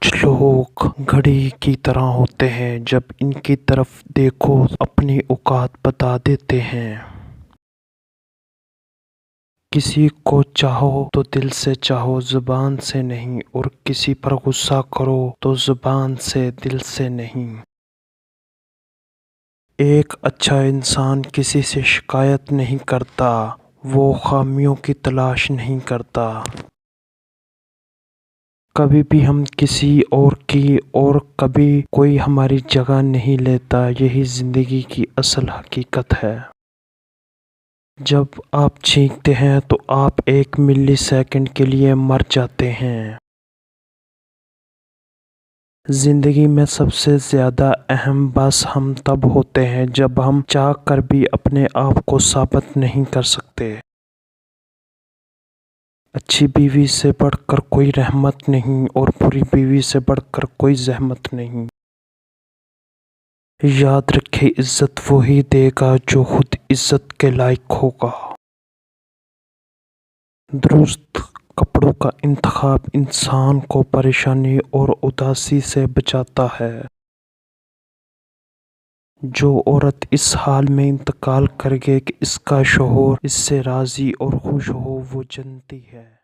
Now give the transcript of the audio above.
کچھ لوگ گھڑی کی طرح ہوتے ہیں، جب ان کی طرف دیکھو اپنی اوقات بتا دیتے ہیں۔ کسی کو چاہو تو دل سے چاہو، زبان سے نہیں، اور کسی پر غصہ کرو تو زبان سے دل سے نہیں۔ ایک اچھا انسان کسی سے شکایت نہیں کرتا، وہ خامیوں کی تلاش نہیں کرتا۔ کبھی بھی ہم کسی اور کی اور کبھی کوئی ہماری جگہ نہیں لیتا، یہی زندگی کی اصل حقیقت ہے۔ جب آپ چیختے ہیں تو آپ ایک ملی سیکنڈ کے لیے مر جاتے ہیں۔ زندگی میں سب سے زیادہ اہم بس ہم تب ہوتے ہیں جب ہم چاہ کر بھی اپنے آپ کو ثابت نہیں کر سکتے۔ اچھی بیوی سے بڑھ کر کوئی رحمت نہیں، اور بری بیوی سے بڑھ کر کوئی زحمت نہیں۔ یاد رکھیں، عزت وہی دے گا جو خود عزت کے لائق ہوگا۔ درست کپڑوں کا انتخاب انسان کو پریشانی اور اداسی سے بچاتا ہے۔ جو عورت اس حال میں انتقال کر گئی کہ اس کا شوہر اس سے راضی اور خوش ہو، وہ جنتی ہے۔